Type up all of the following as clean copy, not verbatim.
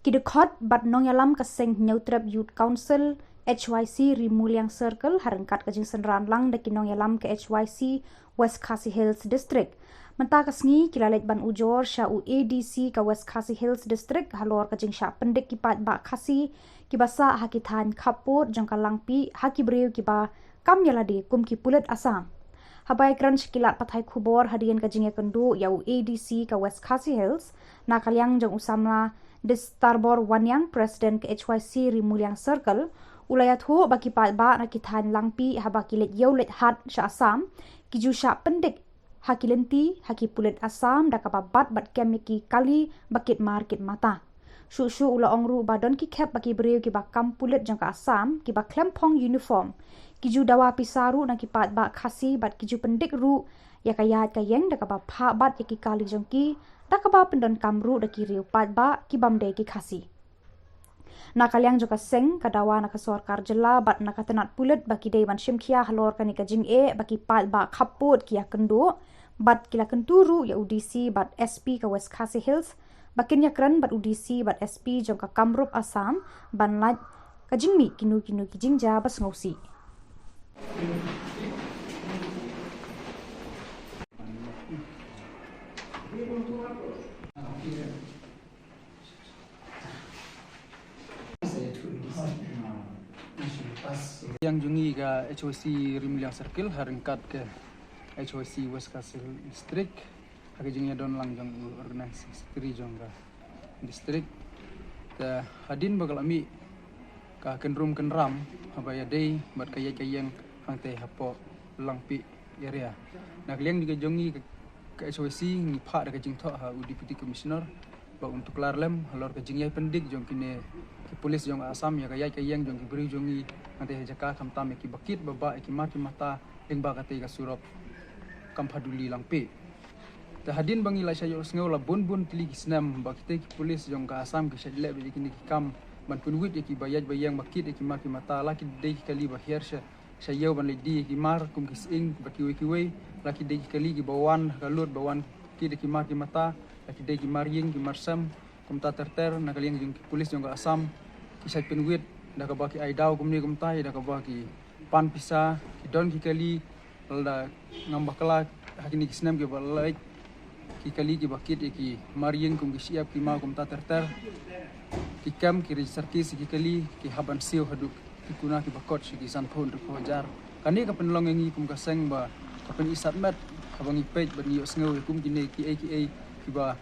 Kidekot bat nong yalam kaseng Neutrap Youth Council HYC Rimuliang Circle harengkat kajing senran lang daki nong yalam ke HYC West Khasi Hills District. Menta kasngi kilalet ban ujor sya u ADC ke West Khasi Hills District halor kajing sya pendek kipat ba khasi kibasa hakithan khapur jangka langpi haki breu kiba kam yalade kum ki pulet asam. Habai crunch kilat pathai khubor hadian kajing kendu ya u ADC ke West Khasi Hills na kalyang jang usamla Distarbor Wanyang Presiden ke HYC Rimuliang Circle ulayat hu baki pat ba nakithan langpi habakilet yaulet hat sya asam kiju sya pendek hakilenti haki pulet asam dakababat bat kemiki kali bakit market mata shu ula ongru badon ki kep baki breu ki bakam pulet jangka asam ki baklempong uniform kiju dawa pisaru na ki pat ba khasi bat kiju pendek ru ya kayat kayeng dakaba pha bat ki kali jangki dakaba pendon kamru daki riu pat ba ki bamde ki khasi nakalyang joka seng kadawa nakasor karjela bat nakatenat pulet baki dei ban shimkhia halor kani kajing baki pat ba khaput kia kendu bat kila kenturu ya UDC bat SP ke West Khasi Hills bakin yakran bat UDC bat SP jongka Kamrup Assam ban lat kajing mi kinu kijing ja bas ngausi yang jungi ke HYC Rimuliang Circle harengkat ke HYC West Khasi District hake jengnya don lang jong organisasi sekretari jong ke district ta hadin bagal ami ka kenrum kenram habaya dei bat kayang hang te hapo langpi area nak liang juga jongi ke HYC ni pha da kajing tho ha Deputy Commissioner ba untuk larlem halor kajing yai pendik jong kine ki polis jong Assam ya kayang jong ki beri jongi nanti jaka kamtam ki bakit baba ki mata ing ba kate ka surop kampaduli langpi ta hadin bangi la sayo sngo la bun tili kisnam ba kite ki polis jong ka Assam ki shadle be ki kam ban punwit ki bayaj bayang bakit ki mata la ki dei kali ba hirsha sayo ban ledi ki mar kum ki sing ba ki we la ki dei kali ki bawan kalur bawan ki ki mata la ki dei ki maring ki marsam kum ta terter na kaliang jong ki polis jong ka Assam ki sat punwit da ka baki ai daw kumni kumtai da ka baki pan pisa ki don ki kali da ngambah kala hakini kisnam ki balai ki kali ki bakit ki maring kum ki siap ki ma kum ta terter ki kam ki reserkis ki kali ki haban siu haduk ki kuna ki bakot ki sanpon ru fajar kani ka penlong ngi kum ka seng ba ka pen isat mat habang ipet ban yo sngo kum kini ki ki ba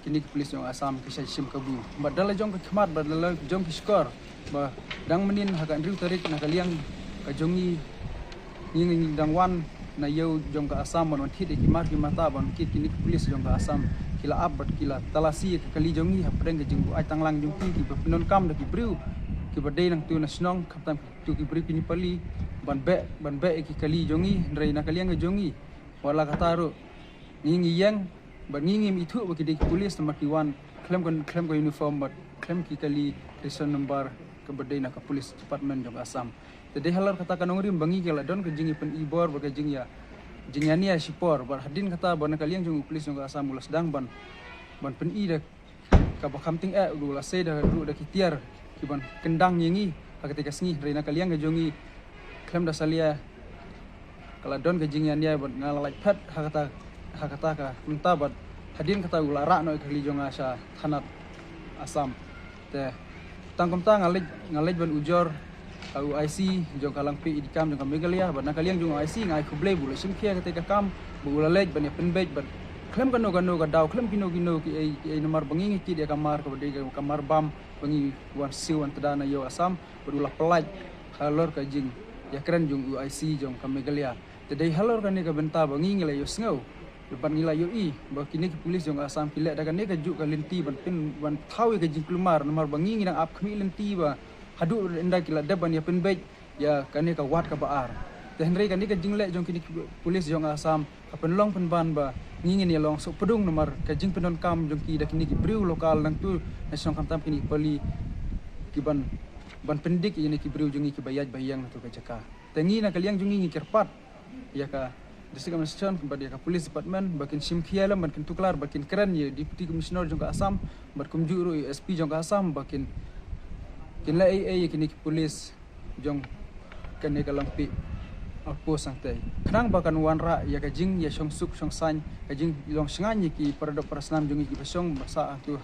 kini ki polis jong Assam ki sim kabu badala jong ki khmat badala jong ki skor ba dang menin hakan riu tarik na kaliang ka jongi ning dangwan na yo jong ka Assam ban thit ki mar ki mata ban kit kini ki polis jong ka Assam kila abat kila talasi ki kali jongi hapreng ki jong ai tanglang jong ki penon kam da ki briu ki badai nang tu na snong kaptam tu ki bri pini pali ban be ki kali jongi rei na kaliang ki jongi wala kataru ngingi yang ban ngingi itu bagi ki polis nomor ki wan klem ko uniform bat klem ki kali reson number ke badai na ka polis department jong Assam jadi halar kata kanongrim bangi kala don ke jingi pen ibor baga jing ya jingiania sipor bar hadin kata ban kaliang jong polis jong Assam ulas dang ban pen i da ka ba kamting ula se da ru da kitiar ki ban kendang yingi ka ketika sngi reina kaliang ke jongi klem da salia kala don ke jingiania ban ngalalai phat hakata ka unta bat hadin kata ula ra no kali jong asa thanat Assam te tangkom ta ngalej ban ujor au IC jong kalang pi idikam jong Meghalaya ban kaliang jong IC ngai kuble bulu simkia ketika kam bula lej ban penbej ban klem kano ka daw klem kino ki ai nomor bangi ki dia kamar ka bade kamar bam bangi wan siwan tadana yo Assam berulah pelaj halor ka jing ya keren jong IC jong Meghalaya tedai halor kan ka benta bangi ngila yo sngo depan ngila yo ba kini ki polis jong Assam pilek dagan ne ka juk ka lenti ban thawi ka jing kelumar nomor bangi ngidang ap khmi lenti ba hadu inda kila deban ya penbej ya kani ka wat ka baar tenrei kani ka jingle jong kini polis jong Assam apen long penban ba ngingin ya long so pedung nomor ka jing penon kam jong ki da kini ki briu lokal nang tu nasional kam tam kini pali ki ban pendik ini ki briu jong ki bayaj bayang tu ka jaka tengi na kaliang jong ngi kerpat ya ka District Administration kepada ka Police Department bakin sim khialam bakin tuklar bakin keren ye Deputy Commissioner jong ka Assam bakin juru SP jong ka Assam bakin kin la ai kini police jong kan ne kalampi outpost santai kenang bakan wanra ya ka jing ya song suk song san ka jing long sengan ye ki parada prasnam jong ki pasong basa tu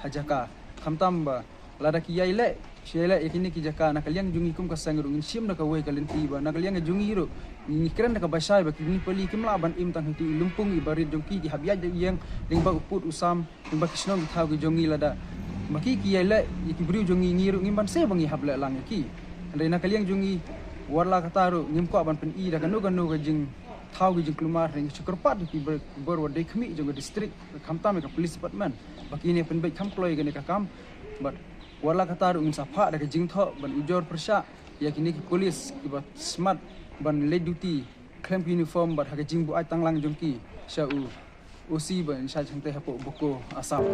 hajaka khamtam ba lada ki yaile shela yakini ki jaka nakaliang jungi kum ka sangrung sim na ka wei kalenti ba nakaliang jungi ro ni keren na ka basai ba ki ni pali kim la ban im tang hiti lumpung ibarit jongki ki habya yang ding ba uput usam ding ba kisnom ki thau ki jongi lada maki ki yaile ki briu jongi ngiru ngimban se bangi habla lang ki andai nakaliang jungi warla kataru ngim ko ban pen i da kanu kanu ka jing thau ki jing klumar ring chukurpat ki ber wa dei khmi jong district khamtam ka police department baki ni pen bai kham kloi ka ni ka kam but warla kataru ngin safa da ka jing tho ban ujor persya yakini ki police ki ba smart ban le duty claim uniform bat ha ka jing bu ai tanglang jongki sha u osi ban sha changte ha po boko Assam